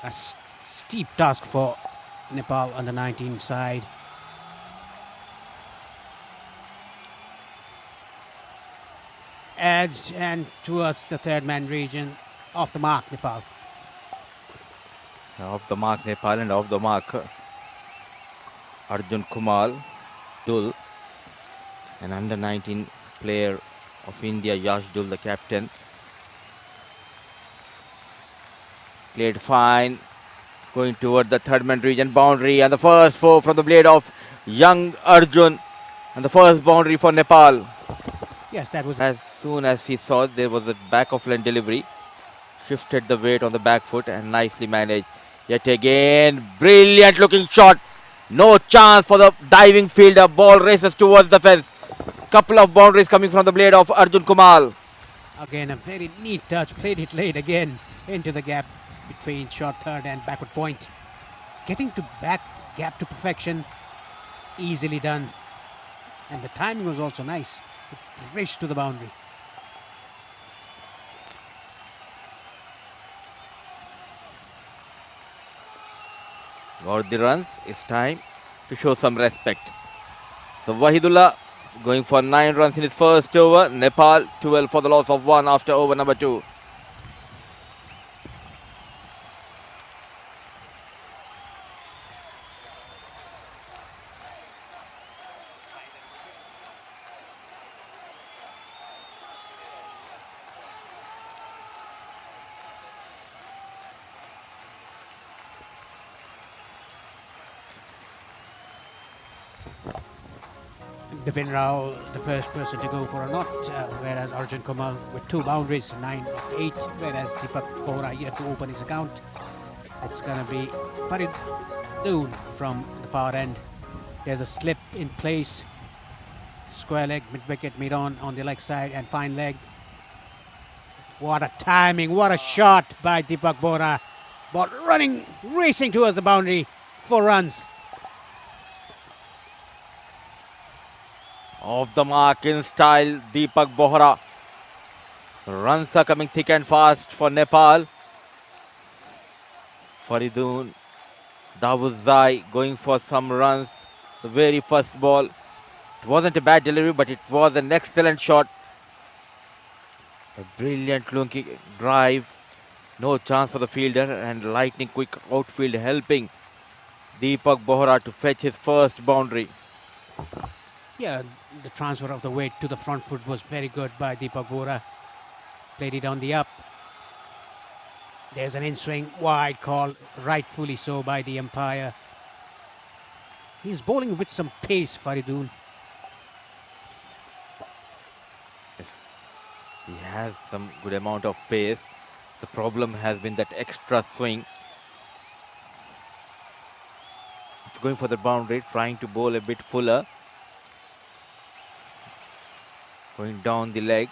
A steep task for Nepal under 19 side. Edge and towards the third man region. Off the mark, Nepal. Off the mark, Nepal, and off the mark, Arjun Kumal, Dul, an under 19 player of India, Yash Dul, the captain. Played fine, going toward the third man region boundary, and the first four from the blade of young Arjun, and the first boundary for Nepal. Yes, that was. As soon as he saw there was a back of line delivery, shifted the weight on the back foot and nicely managed. Yet again, brilliant looking shot. No chance for the diving fielder. Ball races towards the fence. Couple of boundaries coming from the blade of Arjun Kumal. Again, a very neat touch. Played it late again into the gap between short third and backward point. Getting to back gap to perfection. Easily done. And the timing was also nice. It raced to the boundary. Got the runs. It's time to show some respect. So Wahidullah going for 9 runs in his first over. Nepal 12 for the loss of 1 after over number 2. Devin Rao, the first person to go for a knot, whereas Arjun Kumal with 2 boundaries, 9 of 8, whereas Deepak Bohra yet to open his account. It's going to be Farid Doon from the far end. There's a slip in place. Square leg, mid wicket, mid on the leg side, and fine leg. What a timing, what a shot by Deepak Bohra. Ball running, racing towards the boundary. 4 runs. Off the mark in style, Deepak Bohra. Runs are coming thick and fast for Nepal. Faridun Davuzai going for some runs. The very first ball. It wasn't a bad delivery, but it was an excellent shot. A brilliant looking drive. No chance for the fielder, and lightning quick outfield helping Deepak Bohra to fetch his first boundary. Yeah, the transfer of the weight to the front foot was very good by Deepak Bohra. Played it on the up. There's an in-swing, wide call, rightfully so by the umpire. He's bowling with some pace, Faridun. Yes, he has some good amount of pace. The problem has been that extra swing. He's going for the boundary, trying to bowl a bit fuller. Going down the leg.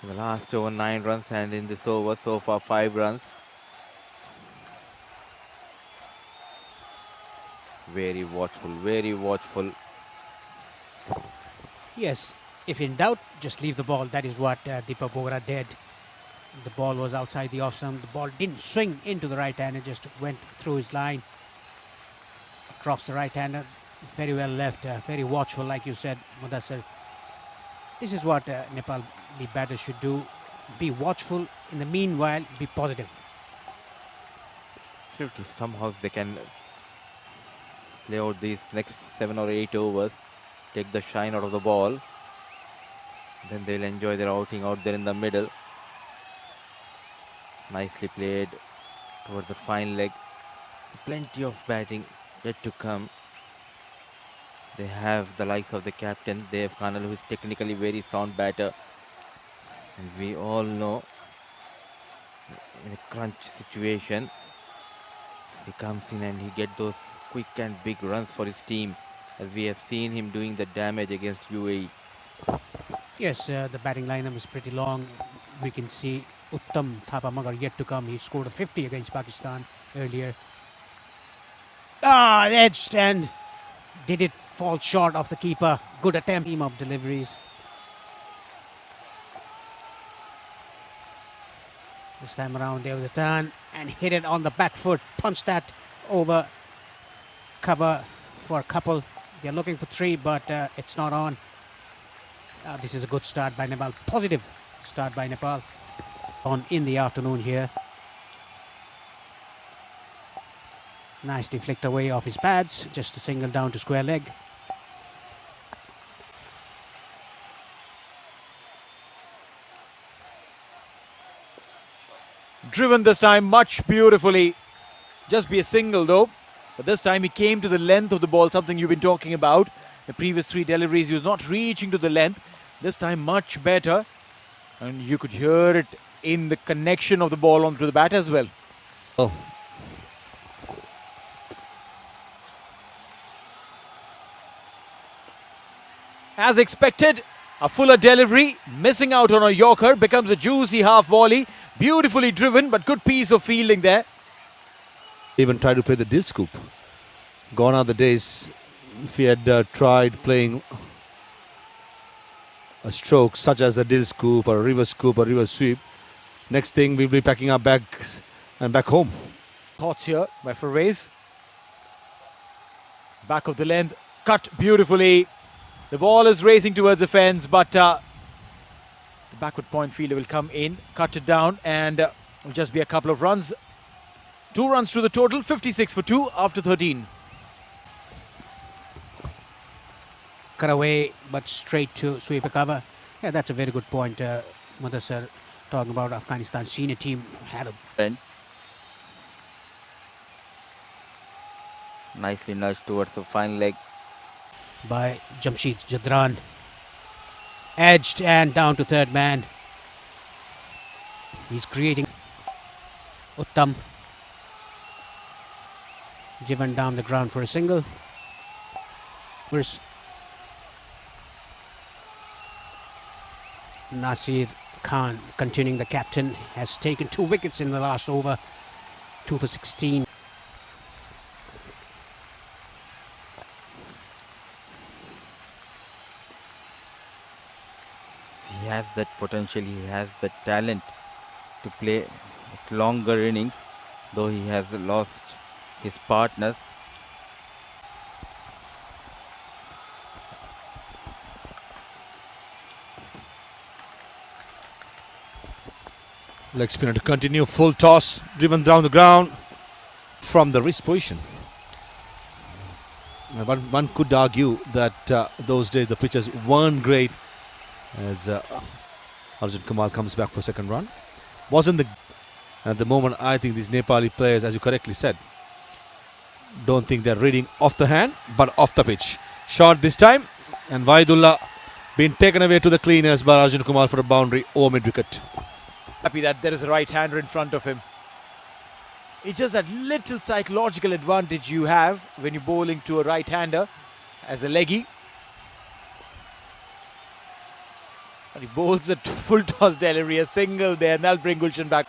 In the last over 9 runs, and in this over so far 5 runs. Very watchful, very watchful. Yes, if in doubt, just leave the ball. That is what Deepak Bohra did. The ball was outside the off stump. The ball didn't swing into the right hander, just went through his line. Across the right hander. Very well left, very watchful, like you said, Mudassir. This is what Nepal batters should do. Be watchful. In the meanwhile, be positive. So somehow they can play out these next 7 or 8 overs, take the shine out of the ball. Then they'll enjoy their outing out there in the middle. Nicely played towards the fine leg. Plenty of batting yet to come. They have the likes of the captain, Dev Khanal, who is technically very sound batter. And we all know in a crunch situation, he comes in and he gets those quick and big runs for his team, as we have seen him doing the damage against UAE. Yes, the batting lineup is pretty long. We can see Uttam Thapa Magar yet to come. He scored a 50 against Pakistan earlier. Edged and did it fall short of the keeper. Good attempt. Team of deliveries. This time around there was a turn and hit it on the back foot, punched that over cover for a couple. They're looking for three, but it's not on. This is a good start by Nepal, positive start by Nepal on in the afternoon here. Nicely flicked away off his pads, just a single down to square leg. Driven this time much beautifully. Just be a single though. But this time he came to the length of the ball, something you've been talking about. The previous three deliveries he was not reaching to the length. This time much better. And you could hear it in the connection of the ball onto the bat as well. Oh. As expected, a fuller delivery, missing out on a Yorker, becomes a juicy half volley. Beautifully driven, but good piece of fielding there. Even tried to play the dill scoop. Gone are the days if he had tried playing a stroke such as a dill scoop or a reverse scoop or reverse sweep. Next thing we'll be packing our bags and back home. Thoughts here by Fervez. Back of the length, cut beautifully. The ball is racing towards the fence, but the backward point fielder will come in, cut it down, and will just be a couple of runs. 2 runs to the total, 56 for 2 after 13. Cut away, but straight to sweeper cover. Yeah, that's a very good point. Mother sir, talking about Afghanistan senior team had a Friend. Nicely nudged towards the fine leg. by Jamshid Jadran. Edged and down to third man. He's creating Uttam. Driven down the ground for a single. Where's Nasir Khan, continuing the captain, has taken 2 wickets in the last over. 2 for 16. He has that potential, he has the talent to play longer innings, though he has lost his partners. Leg spinner to continue, full toss, driven down the ground from the wrist position. One could argue that those days the pitches weren't great as Arjun Kumal comes back for second run. Wasn't the at the moment. I think these Nepali players, as you correctly said, don't think they're reading off the hand but off the pitch. Shot this time, and Waidullah being taken away to the cleaners by Arjun Kumal for a boundary over mid wicket. Happy that there is a right-hander in front of him. It's just that little psychological advantage you have when you're bowling to a right-hander as a leggy. And he bowls a full toss delivery, a single there, and that'll bring Gulshan back.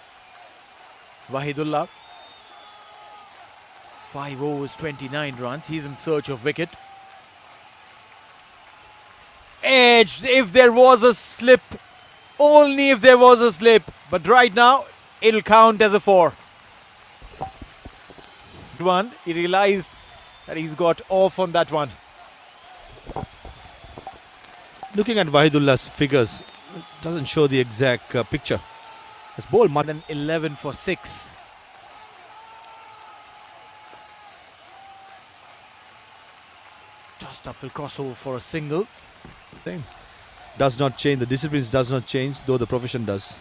Wahidullah, 5 overs, 29 runs. He's in search of wicket. Edged, if there was a slip, only if there was a slip. But right now, it'll count as a 4. One, he realized that he's got off on that one. Looking at Wahidullah's figures, it doesn't show the exact picture. Has bowled More than 11 for 6. Tossed up will cross over for a single. does not change. The disciplines does not change, though the profession does.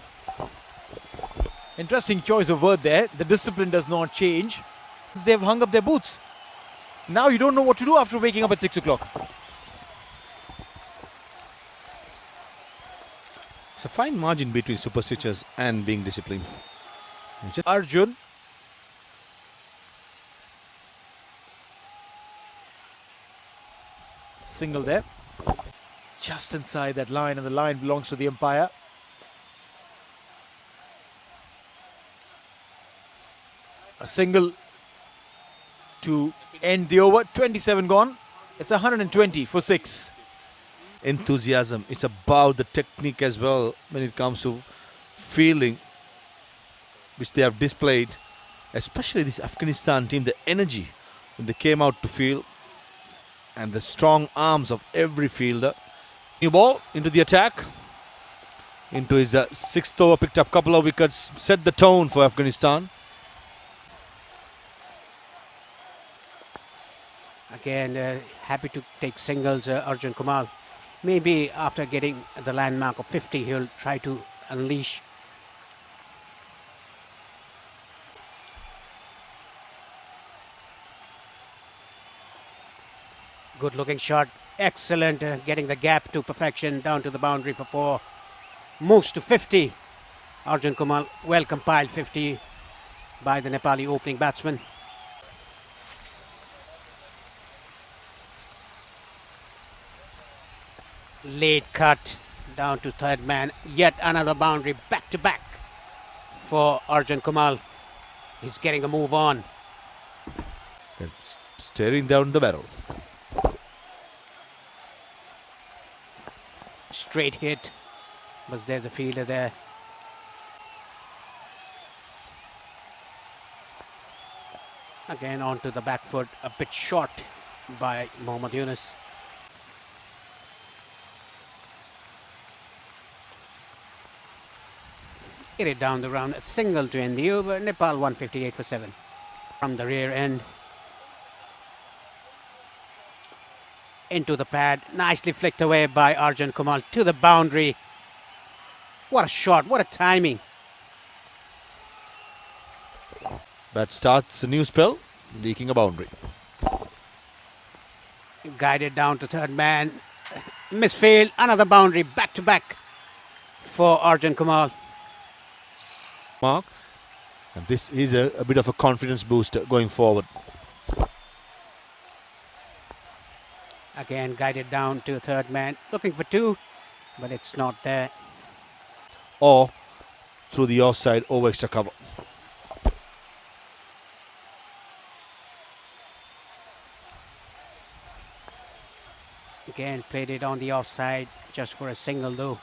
Interesting choice of word there. The discipline does not change. They've hung up their boots. Now you don't know what to do after waking up at 6 o'clock. It's a fine margin between superstitious and being disciplined. Arjun. Single there. Just inside that line, and the line belongs to the umpire. A single to end the over. 27 gone. It's 120 for 6. Enthusiasm. It's about the technique as well when it comes to fielding. which they have displayed, especially this Afghanistan team, the energy when they came out to field and the strong arms of every fielder. New ball into the attack. Into his sixth over, picked up a couple of wickets, set the tone for Afghanistan. Again, happy to take singles, Arjun Kumal. Maybe after getting the landmark of 50, he'll try to unleash. Good looking shot. Excellent, getting the gap to perfection down to the boundary for 4. Moves to 50. Arjun Kumal, well compiled 50 by the Nepali opening batsman. Late cut down to third man. Yet another boundary back to back for Arjun Kumal. He's getting a move on. They're staring down the barrel. Straight hit, but there's a fielder there. Again onto the back foot, a bit short by Mohammad Yunus. Hit it down the ground, a single to end the over. Nepal 158 for 7. From the rear end. Into the pad, nicely flicked away by Arjun Kumal to the boundary. What a shot, what a timing. Bat starts a new spell, leaking a boundary. Guided down to third man. Misfield, another boundary back to back for Arjun Kumal. Mark, and this is a bit of a confidence booster going forward. Again guided down to third man, looking for 2, but it's not there. Or through the offside over extra cover. Again played it on the offside just for a single though.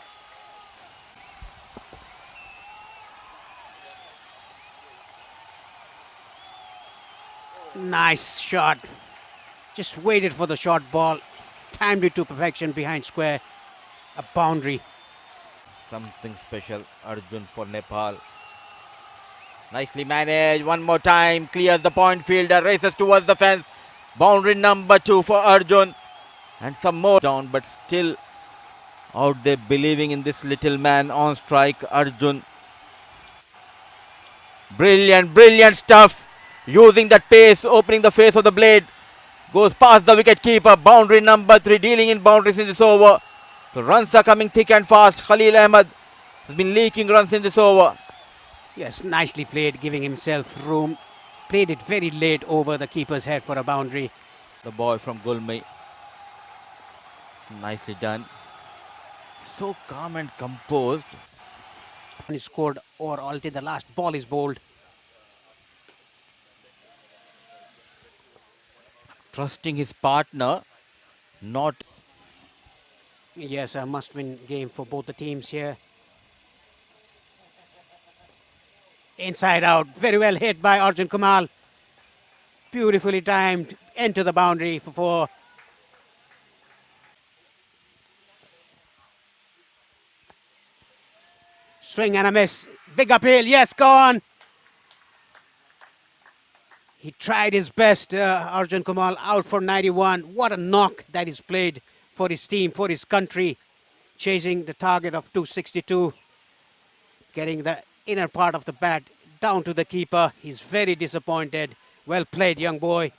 Nice shot. Just waited for the short ball. Timed it to perfection behind square. A boundary. Something special, Arjun for Nepal. Nicely managed. One more time. Clears the point fielder. Races towards the fence. Boundary number 2 for Arjun. And some more down, but still out there believing in this little man on strike, Arjun. Brilliant, brilliant stuff. Using that pace, opening the face of the blade. Goes past the wicket keeper. Boundary number 3, dealing in boundaries in this over. So runs are coming thick and fast. Khalil Ahmed has been leaking runs in this over. Yes, nicely played, giving himself room. Played it very late over the keeper's head for a boundary. The boy from Gulmi. Nicely done. So calm and composed. He scored or altered the last ball is bowled. Trusting his partner, not. Yes, a must-win game for both the teams here. Inside out, very well hit by Arjun Kumal. Beautifully timed, into the boundary for 4. Swing and a miss. Big uphill, yes, gone. He tried his best, Arjun Kumal, out for 91. What a knock that is played for his team, for his country. Chasing the target of 262. Getting the inner part of the bat down to the keeper. He's very disappointed. Well played, young boy.